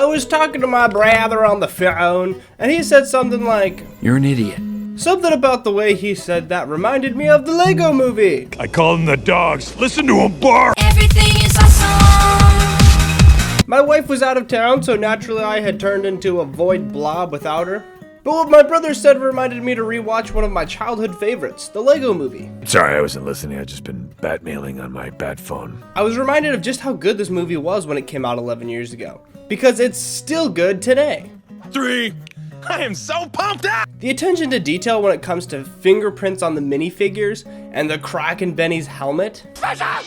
was talking to my brother on the phone, and he said something like, "You're an idiot." Something about the way he said that reminded me of the Lego movie. I call them the dogs. Listen to them bark. Everything is awesome. My wife was out of town, so naturally I had turned into a void blob without her. But what my brother said reminded me to rewatch one of my childhood favorites, the Lego movie. Sorry, I wasn't listening. I've just been bat-mailing on my bat phone. I was reminded of just how good this movie was when it came out 11 years ago. Because it's still good today. 3. I am so pumped up! The attention to detail when it comes to fingerprints on the minifigures and the crack in Benny's helmet.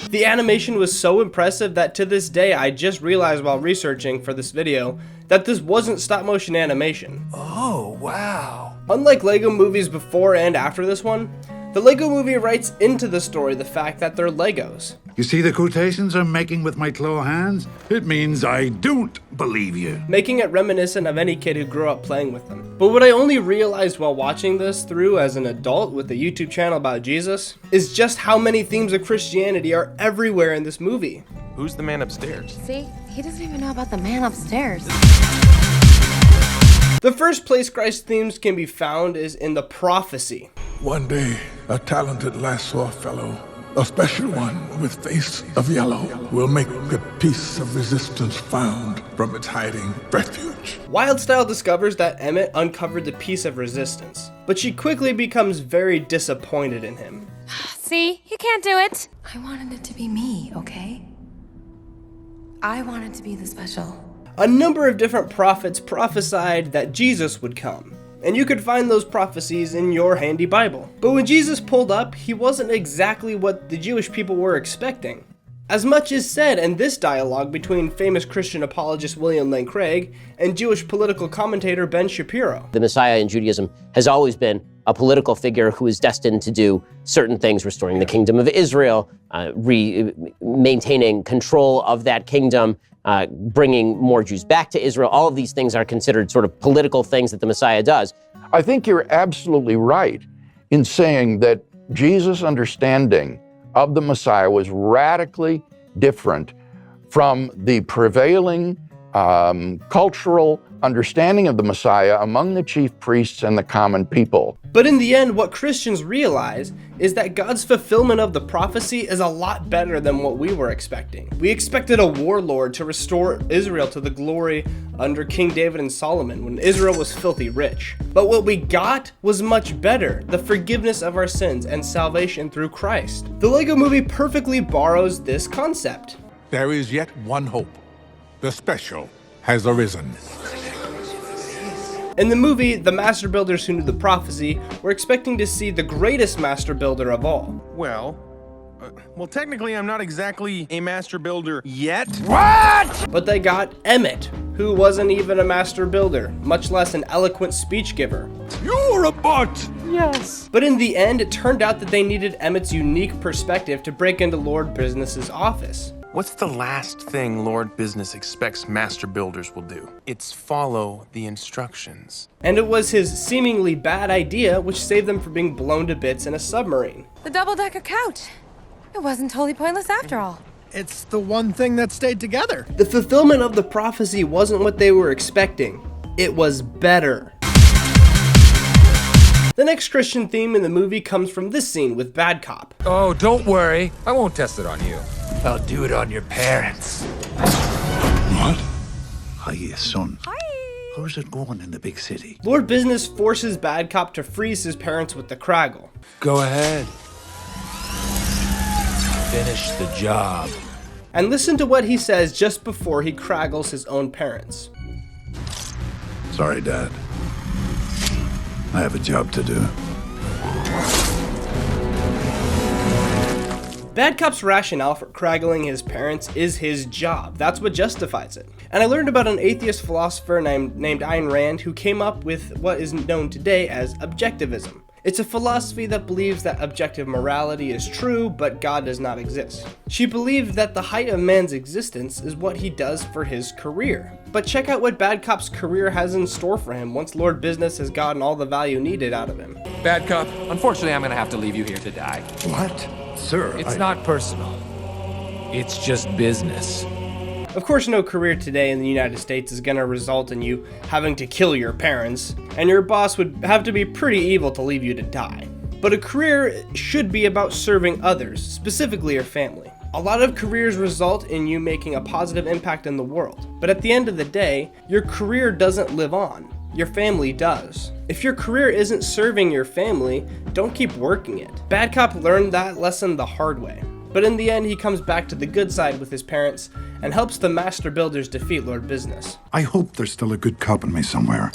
The animation was so impressive that to this day I just realized while researching for this video that this wasn't stop motion animation. Oh, wow. Unlike Lego movies before and after this one, the Lego movie writes into the story the fact that they're Legos. You see the quotations I'm making with my claw hands? It means I don't believe you. Making it reminiscent of any kid who grew up playing with them. But what I only realized while watching this through as an adult with a YouTube channel about Jesus is just how many themes of Christianity are everywhere in this movie. Who's the man upstairs? See, he doesn't even know about the man upstairs. The first place Christ themes can be found is in the prophecy. One day, a talented lasso fellow, a special one with face of yellow, will make a piece of resistance found from its hiding refuge. Wildstyle discovers that Emmett uncovered the piece of resistance, but she quickly becomes very disappointed in him. See, you can't do it. I wanted it to be me, okay? I wanted to be the special. A number of different prophets prophesied that Jesus would come, and you could find those prophecies in your handy Bible. But when Jesus pulled up, he wasn't exactly what the Jewish people were expecting. As much is said in this dialogue between famous Christian apologist William Lane Craig and Jewish political commentator Ben Shapiro. The Messiah in Judaism has always been a political figure who is destined to do certain things, restoring the kingdom of Israel, maintaining control of that kingdom, bringing more Jews back to Israel. All of these things are considered sort of political things that the Messiah does. I think you're absolutely right in saying that Jesus' understanding of the Messiah was radically different from the prevailing cultural understanding of the Messiah among the chief priests and the common people. But in the end, what Christians realize is that God's fulfillment of the prophecy is a lot better than what we were expecting. We expected a warlord to restore Israel to the glory under King David and Solomon when Israel was filthy rich. But what we got was much better, the forgiveness of our sins and salvation through Christ. The Lego movie perfectly borrows this concept. There is yet one hope. The special has arisen. In the movie, the master builders who knew the prophecy were expecting to see the greatest master builder of all. Well, technically I'm not exactly a master builder yet. What? But they got Emmett, who wasn't even a master builder, much less an eloquent speech giver. You're a butt! Yes. But in the end, it turned out that they needed Emmett's unique perspective to break into Lord Business's office. What's the last thing Lord Business expects master builders will do? It's follow the instructions. And it was his seemingly bad idea which saved them from being blown to bits in a submarine. The double-decker couch. It wasn't totally pointless after all. It's the one thing that stayed together. The fulfillment of the prophecy wasn't what they were expecting. It was better. The next Christian theme in the movie comes from this scene with Bad Cop. Oh, don't worry. I won't test it on you. I'll do it on your parents. What? Hi, son. Hi. How's it going in the big city? Lord Business forces Bad Cop to freeze his parents with the Kraggle. Go ahead. Finish the job. And listen to what he says just before he Kraggles his own parents. Sorry, Dad. I have a job to do. Bad Cop's rationale for Kraggling his parents is his job. That's what justifies it. And I learned about an atheist philosopher named Ayn Rand who came up with what is known today as objectivism. It's a philosophy that believes that objective morality is true, but God does not exist. She believed that the height of man's existence is what he does for his career. But check out what Bad Cop's career has in store for him once Lord Business has gotten all the value needed out of him. Bad Cop, unfortunately I'm gonna have to leave you here to die. What? Sir, It's not personal. It's just business. Of course, no career today in the United States is gonna result in you having to kill your parents, and your boss would have to be pretty evil to leave you to die. But a career should be about serving others, specifically your family. A lot of careers result in you making a positive impact in the world, but at the end of the day, your career doesn't live on. Your family does. If your career isn't serving your family, don't keep working it. Bad Cop learned that lesson the hard way. But in the end, he comes back to the good side with his parents and helps the Master Builders defeat Lord Business. I hope there's still a good cop in me somewhere.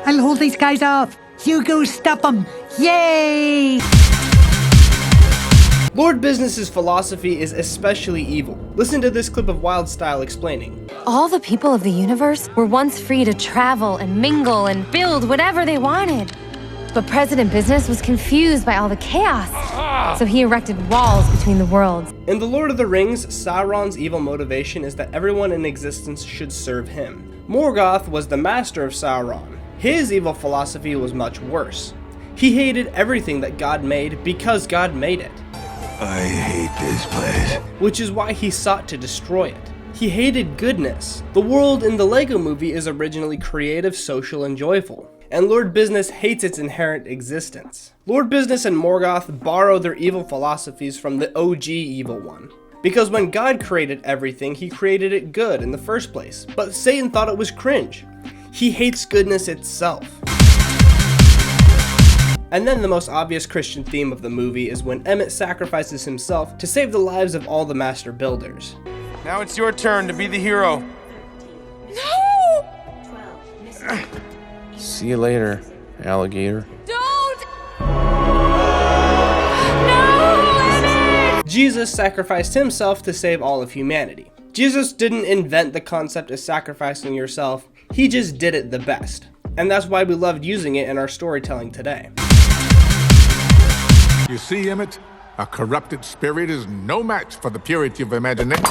I'll hold these guys off. You go stop them. Yay! Lord Business's philosophy is especially evil. Listen to this clip of Wildstyle explaining. All the people of the universe were once free to travel and mingle and build whatever they wanted. But President Business was confused by all the chaos, so he erected walls between the worlds. In The Lord of the Rings, Sauron's evil motivation is that everyone in existence should serve him. Morgoth was the master of Sauron. His evil philosophy was much worse. He hated everything that God made because God made it. I hate this place. Which is why he sought to destroy it. He hated goodness. The world in the Lego movie is originally creative, social, and joyful. And Lord Business hates its inherent existence. Lord Business and Morgoth borrow their evil philosophies from the OG Evil One. Because when God created everything, he created it good in the first place. But Satan thought it was cringe. He hates goodness itself. And then the most obvious Christian theme of the movie is when Emmett sacrifices himself to save the lives of all the Master Builders. Now it's your turn to be the hero. No! See you later, alligator. Don't! No, Emmett! Jesus sacrificed himself to save all of humanity. Jesus didn't invent the concept of sacrificing yourself, he just did it the best. And that's why we loved using it in our storytelling today. You see, Emmett? A corrupted spirit is no match for the purity of imagination.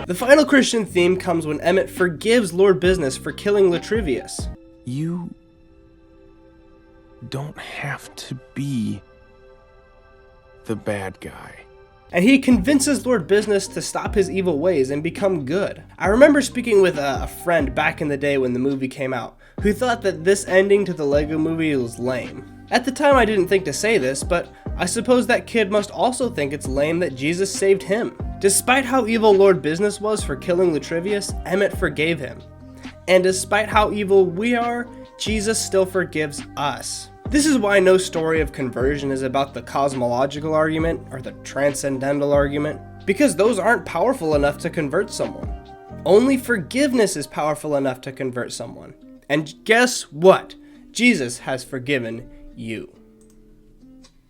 The final Christian theme comes when Emmett forgives Lord Business for killing Latrevious. You don't have to be the bad guy. And he convinces Lord Business to stop his evil ways and become good. I remember speaking with a friend back in the day when the movie came out, who thought that this ending to the Lego movie was lame. At the time I didn't think to say this, but I suppose that kid must also think it's lame that Jesus saved him. Despite how evil Lord Business was for killing Latrevious, Emmett forgave him. And despite how evil we are, Jesus still forgives us. This is why no story of conversion is about the cosmological argument or the transcendental argument, because those aren't powerful enough to convert someone. Only forgiveness is powerful enough to convert someone. And guess what? Jesus has forgiven you.